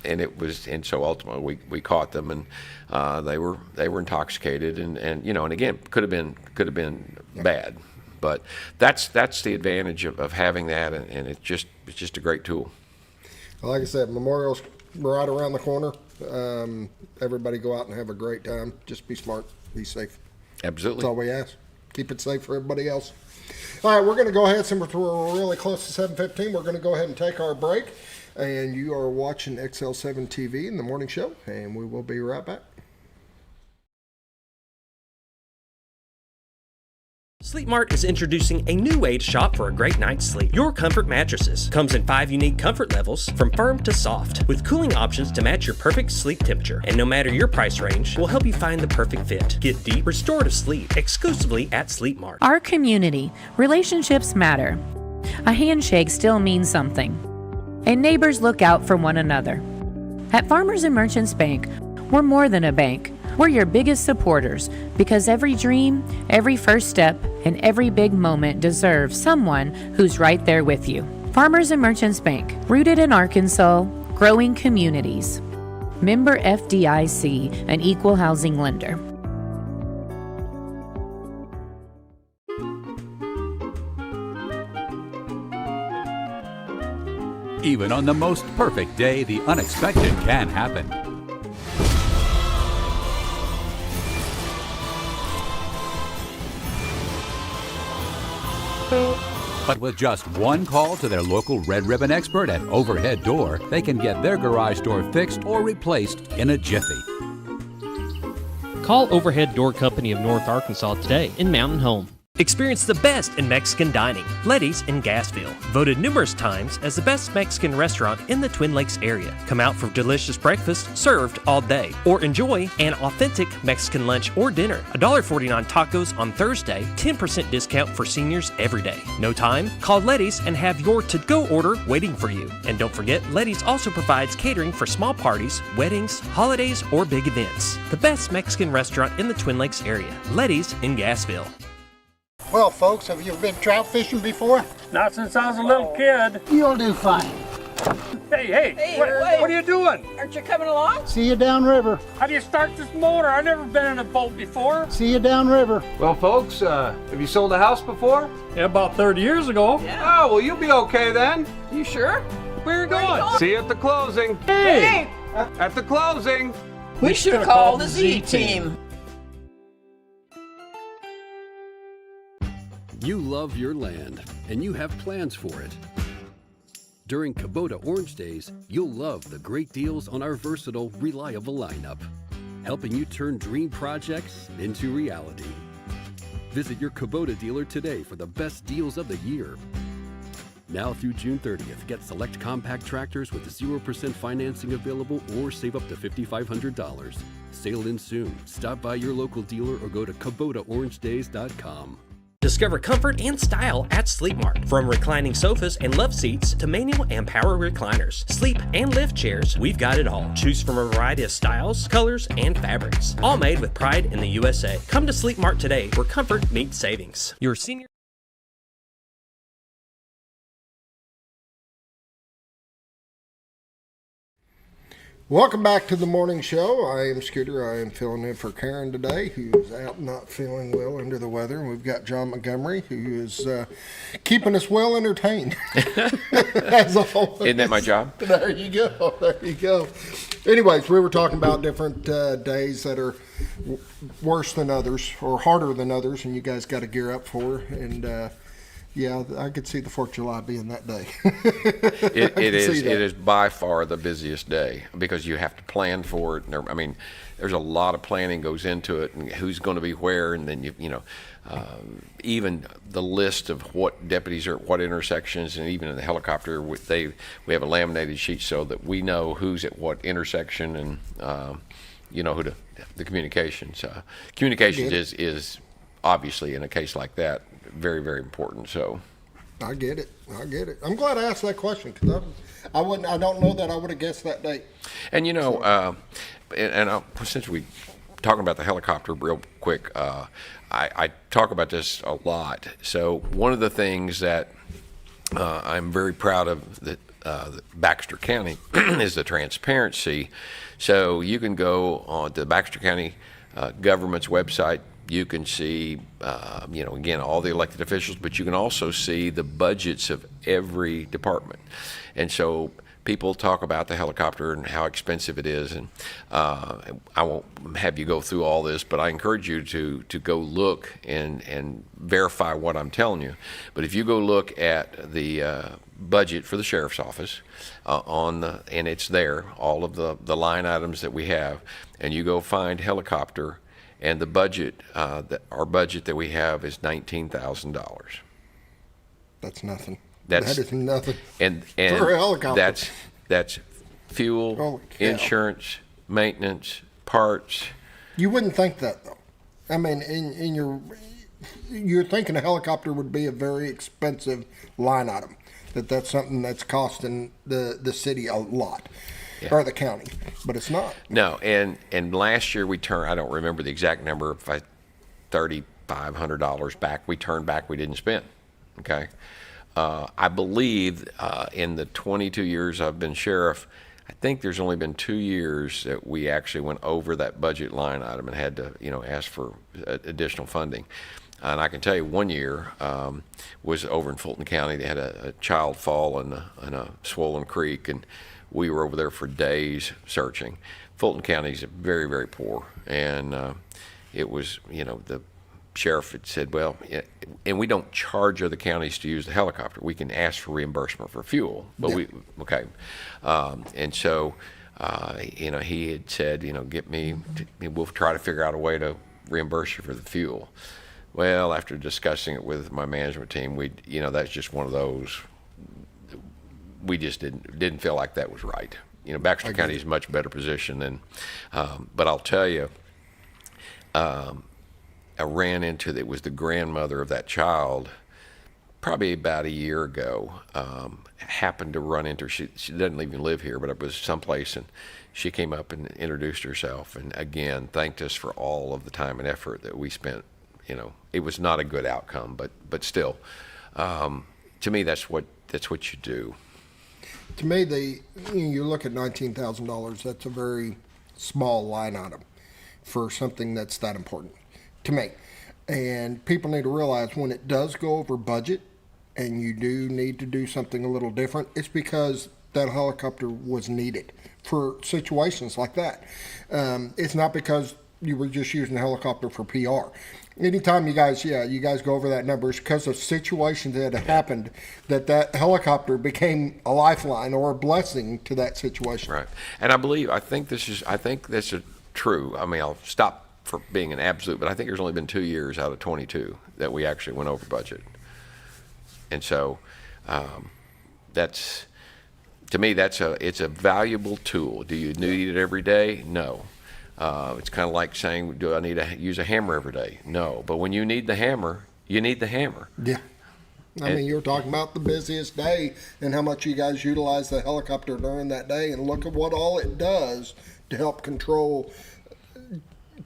and so ultimately we caught them, and they were intoxicated, and again could have been bad, but that's the advantage of having that, and it's just a great tool. Well, like I said, Memorial's right around the corner. Everybody go out and have a great time. Just be smart, be safe. Absolutely. That's all we ask. Keep it safe for everybody else. All right, we're going to go ahead, since we're really close to 7:15. We're going to go ahead and take our break. And you are watching XL7-TV in the morning show, and we will be right back. Sleep Mart is introducing a new way to shop for a great night's sleep. Your Comfort Mattresses comes in 5 unique comfort levels, from firm to soft, with cooling options to match your perfect sleep temperature. And no matter your price range, we'll help you find the perfect fit. Get deep, restorative sleep exclusively at Sleep Mart. Our community, relationships matter. A handshake still means something. And neighbors look out for one another. At Farmers and Merchants Bank, we're more than a bank. We're your biggest supporters, because every dream, every first step, and every big moment deserves someone who's right there with you. Farmers and Merchants Bank, rooted in Arkansas, growing communities. Member FDIC, an equal housing lender. Even on the most perfect day, the unexpected can happen. But with just one call to their local Red Ribbon expert at Overhead Door, they can get their garage door fixed or replaced in a jiffy. Call Overhead Door Company of North Arkansas today in Mountain Home. Experience the best in Mexican dining. Letty's in Gassville. Voted numerous times as the best Mexican restaurant in the Twin Lakes area. Come out for delicious breakfast served all day. Or enjoy an authentic Mexican lunch or dinner. $1.49 tacos on Thursday. 10% discount for seniors every day. No time? Call Letty's and have your to-go order waiting for you. And don't forget, Letty's also provides catering for small parties, weddings, holidays, or big events. The best Mexican restaurant in the Twin Lakes area. Letty's in Gassville. Well, folks, have you been trout fishing before? Not since I was a little kid. You'll do fine. Hey, what are you doing? Aren't you coming along? See you downriver. How do you start this motor? I've never been in a boat before. See you downriver. Well, folks, have you sold a house before? Yeah, about 30 years ago. Yeah. Oh, well, you'll be okay then. You sure? Where are you going? See you at the closing. Hey! At the closing. We should have called the Z-Team. You love your land, and you have plans for it. During Kubota Orange Days, you'll love the great deals on our versatile, reliable lineup, helping you turn dream projects into reality. Visit your Kubota dealer today for the best deals of the year. Now through June 30th, get select compact tractors with 0% financing available or save up to $5,500. Sale ends soon. Stop by your local dealer or go to KubotaOrangeDays.com. Discover comfort and style at Sleep Mart. From reclining sofas and love seats to manual and power recliners, sleep and lift chairs, we've got it all. Choose from a variety of styles, colors, and fabrics. All made with pride in the USA. Come to Sleep Mart today where comfort meets savings. Your senior... Welcome back to the morning show. I am Scooter. I am filling in for Karen today, who's out not feeling well under the weather. And we've got John Montgomery, who is keeping us well entertained. As always. Isn't that my job? There you go. There you go. Anyways, we were talking about different days that are worse than others or harder than others, and you guys got to gear up for. And yeah, I could see the 4th of July being that day. It is by far the busiest day because you have to plan for it. I mean, there's a lot of planning goes into it, and who's going to be where, and then even the list of what deputies are at what intersections, and even in the helicopter, we have a laminated sheet so that we know who's at what intersection, and who the communications. Communications is obviously in a case like that very, very important. So I get it. I'm glad I asked that question because I don't know that I would have guessed that date. And since we talking about the helicopter real quick, I talk about this a lot. So one of the things that I'm very proud of that Baxter County is the transparency. So you can go on the Baxter County government's website. You can see, again, all the elected officials, but you can also see the budgets of every department. And so people talk about the helicopter and how expensive it is. And I won't have you go through all this, but I encourage you to go look and verify what I'm telling you. But if you go look at the budget for the sheriff's office and it's there, all of the line items that we have, and you go find helicopter, and the budget, our budget that we have is $19,000. That's nothing. That is nothing. And for a helicopter. That's fuel, insurance, maintenance, parts. You wouldn't think that though. I mean, you're thinking a helicopter would be a very expensive line item. That's something that's costing the city a lot. Yeah. Or the county, but it's not. No, and last year we turned, I don't remember the exact number, $3,500 back. We turned back, we didn't spend, okay? I believe in the 22 years I've been sheriff, I think there's only been 2 years that we actually went over that budget line item and had to, ask for additional funding. And I can tell you one year was over in Fulton County. They had a child fall in a swollen creek, and we were over there for days searching. Fulton County is very, very poor, and it was, the sheriff had said, well, and we don't charge other counties to use the helicopter. We can ask for reimbursement for fuel, but and so, he had said, get me, we'll try to figure out a way to reimburse you for the fuel. Well, after discussing it with my management team, that's just one of those, we just didn't feel like that was right. Baxter County is a much better position than, but I'll tell you, I ran into it was the grandmother of that child probably about a year ago. Happened to run into her. She doesn't even live here, but it was someplace, and she came up and introduced herself, and again thanked us for all of the time and effort that we spent. It was not a good outcome, but still, to me that's what you do. To me, you look at $19,000. That's a very small line item for something that's that important to me. And people need to realize when it does go over budget and you do need to do something a little different, it's because that helicopter was needed for situations like that. It's not because you were just using the helicopter for PR. Anytime you guys go over that number, it's because of situations that had happened that helicopter became a lifeline or a blessing to that situation. Right. And I think this is true. I mean, I'll stop for being an absolute, but I think there's only been 2 years out of 22 that we actually went over budget. And so to me, it's a valuable tool. Do you need it every day? No. It's kind of like saying, do I need to use a hammer every day? No. But when you need the hammer, you need the hammer. Yeah. I mean, you're talking about the busiest day and how much you guys utilize the helicopter during that day, and look at what all it does to help control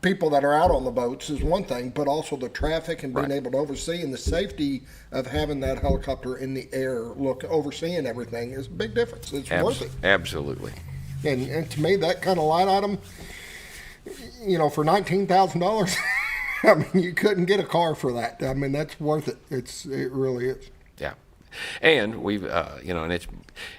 people that are out on the boats is one thing, but also the traffic and being able to oversee, and the safety of having that helicopter in the air, overseeing everything is a big difference. It's worth it. Absolutely. And to me, that kind of line item, for $19,000, I mean, you couldn't get a car for that. I mean, that's worth it. It really is. Yeah. And we've, and it's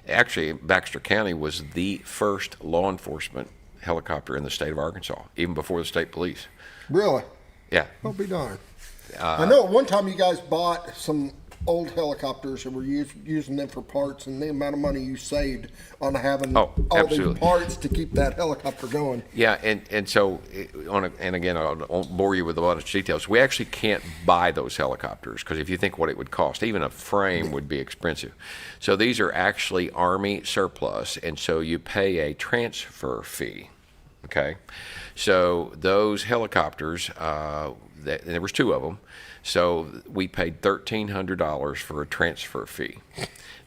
actually, Baxter County was the first law enforcement helicopter in the state of Arkansas, even before the state police. Really? Yeah. I'll be darned. I know at one time you guys bought some old helicopters and were using them for parts, and the amount of money you saved on having all these parts to keep that helicopter going. Yeah, and so, and again, I won't bore you with a lot of details. We actually can't buy those helicopters because if you think what it would cost, even a frame would be expensive. So these are actually Army surplus, and so you pay a transfer fee. Okay, so those helicopters, there was 2 of them. So we paid $1,300 for a transfer fee.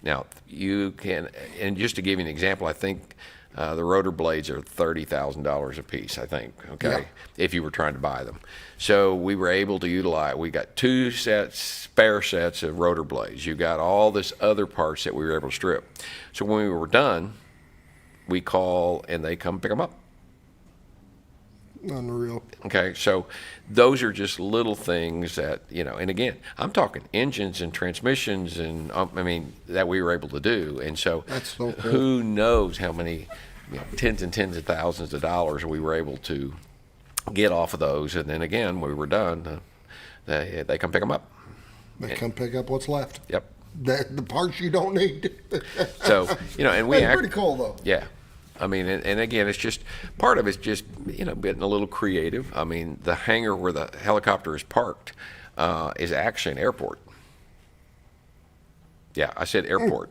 Now you can, and just to give you an example, I think the rotor blades are $30,000 a piece. I think. Okay, yeah. If you were trying to buy them, so we were able to utilize. We got 2 spare sets of rotor blades. You got all this other parts that we were able to strip. So when we were done, we call and they come pick them up. Unreal. Okay, so those are just little things that, and again, I'm talking engines and transmissions and, that we were able to do. And so, that's so cool. Who knows how many tens and tens of thousands of dollars we were able to get off of those. And then again, when we were done, they come pick them up. They come pick up what's left. Yep. The parts you don't need. So, and we that's pretty cool, though. Yeah. I mean, and again, it's just part of it's just getting a little creative. I mean, the hangar where the helicopter is parked is actually an airport. Yeah, I said airport.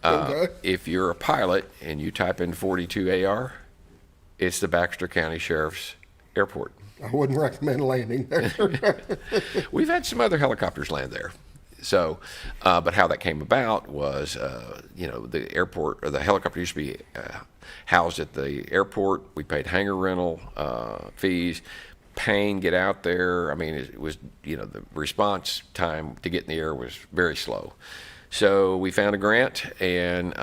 Okay. If you're a pilot and you type in 42AR, it's the Baxter County Sheriff's Airport. I wouldn't recommend landing there. We've had some other helicopters land there. So, but how that came about was, the airport, or the helicopter used to be housed at the airport. We paid hangar rental fees, get out there. I mean, it was, the response time to get in the air was very slow. So we found a grant, and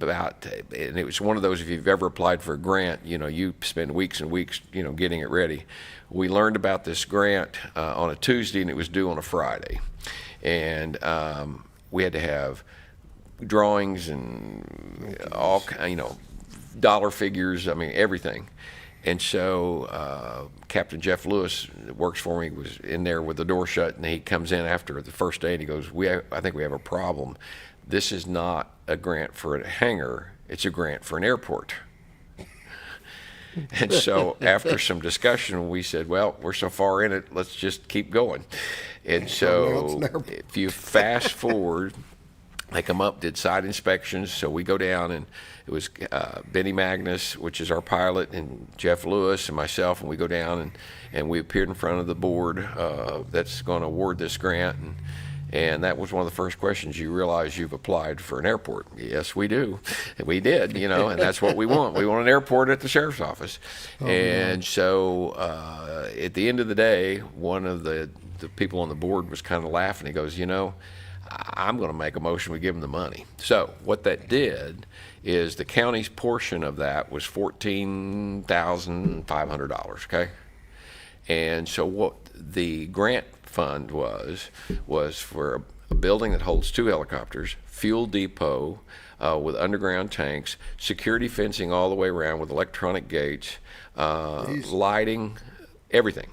about, and it was one of those, if you've ever applied for a grant, you spend weeks and weeks, getting it ready. We learned about this grant on a Tuesday, and it was due on a Friday. And we had to have drawings and all, dollar figures, everything. And so Captain Jeff Lewis, that works for me, was in there with the door shut, and he comes in after the first day, and he goes, I think we have a problem. This is not a grant for a hangar, it's a grant for an airport. And so after some discussion, we said, well, we're so far in it, let's just keep going. And so if you fast forward, they come up, did site inspections, so we go down, and it was Benny Magnus, which is our pilot, and Jeff Lewis and myself, and we go down, and we appeared in front of the board that's going to award this grant, and that was one of the first questions. You realize you've applied for an airport? Yes, we do. We did, and that's what we want. We want an airport at the sheriff's office. So at the end of the day, one of the people on the board was kind of laughing. He goes, I'm going to make a motion, we give them the money. So what that did is the county's portion of that was $14,500, okay? And so what the grant fund was for a building that holds 2 helicopters, fuel depot with underground tanks, security fencing all the way around with electronic gates, lighting, everything.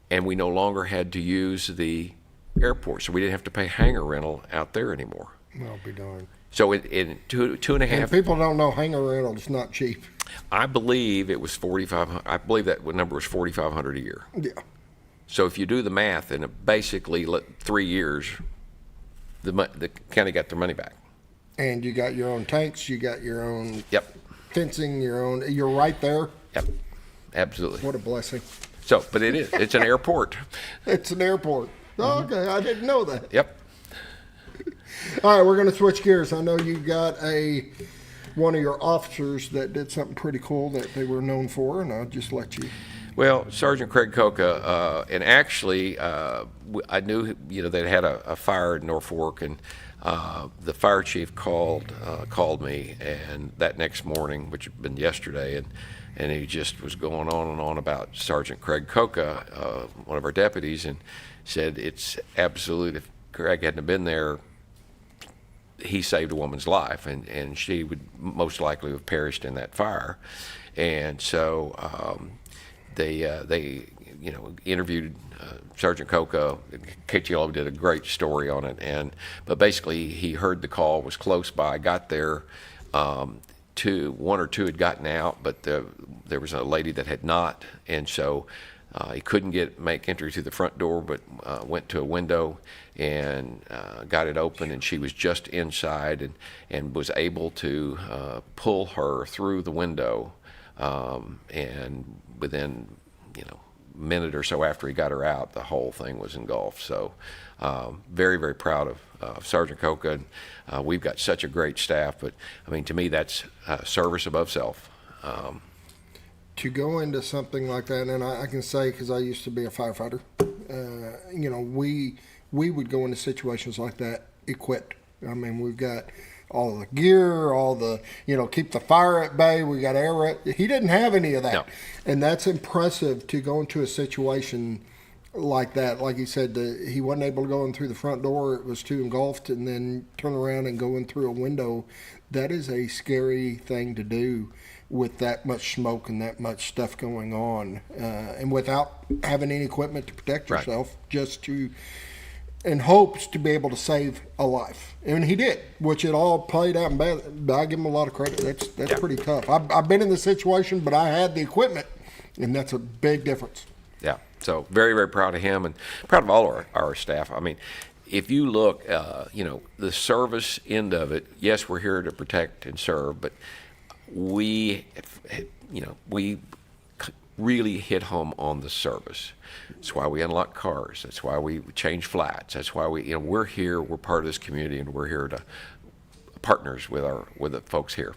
And we no longer had to use the airport, so we didn't have to pay hangar rental out there anymore. I'll be darned. So in two and a half. And people don't know hangar rental is not cheap. I believe it was $4,500. I believe that number was $4,500 a year. Yeah. So if you do the math, in basically 3 years, the county got their money back. And you got your own tanks, you got your own fencing, you're right there. Yep, absolutely. What a blessing. So, but it's an airport. It's an airport. Oh, okay, I didn't know that. Yep. All right, we're going to switch gears. I know you got one of your officers that did something pretty cool that they were known for, and I'll just let you. Well, Sergeant Craig Coca, and actually, I knew they had a fire in Norfolk, and the fire chief called me, and that next morning, which had been yesterday, and he just was going on and on about Sergeant Craig Coca, one of our deputies, and said it's absolute. If Craig hadn't have been there, he saved a woman's life, and she would most likely have perished in that fire. And so they interviewed Sergeant Coca. KTLO did a great story on it, but basically he heard the call, was close by, got there. One or two had gotten out, but there was a lady that had not, and so he couldn't make entry through the front door, but went to a window and got it open, and she was just inside, and was able to pull her through the window, and within a minute or so after he got her out, the whole thing was engulfed. So very, very proud of Sergeant Coca. And we've got such a great staff, but to me that's service above self. To go into something like that, and I can say, because I used to be a firefighter, we would go into situations like that equipped. We've got all the gear, all the, keep the fire at bay. We got air. He didn't have any of that. No. And that's impressive to go into a situation like that. Like he said, he wasn't able to go in through the front door. It was too engulfed, and then turn around and go in through a window. That is a scary thing to do with that much smoke and that much stuff going on, and without having any equipment to protect yourself, just in hopes to be able to save a life. And he did, which it all played out in bad. But I give him a lot of credit. That's pretty tough. I've been in the situation, but I had the equipment, and that's a big difference. Yeah, so very, very proud of him, and proud of all our staff. If you look, the service end of it, yes, we're here to protect and serve, but we really hit home on the service. That's why we unlock cars. That's why we change flats. That's why we're here. We're part of this community, and we're here to partners with the folks here.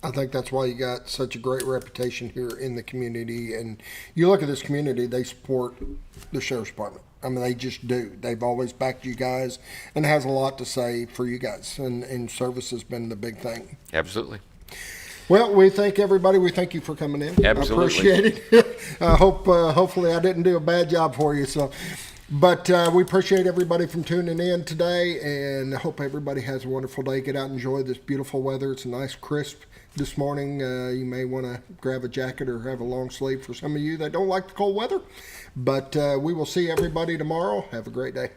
I think that's why you got such a great reputation here in the community. And you look at this community, they support the sheriff's department. I mean, they just do. They've always backed you guys and has a lot to say for you guys. And service has been the big thing. Absolutely. Well, we thank everybody. We thank you for coming in. Absolutely. I appreciate it. I hope, hopefully I didn't do a bad job for you. But we appreciate everybody from tuning in today, and I hope everybody has a wonderful day. Get out and enjoy this beautiful weather. It's a nice crisp this morning. You may want to grab a jacket or have a long sleeve for some of you that don't like the cold weather. But we will see everybody tomorrow. Have a great day.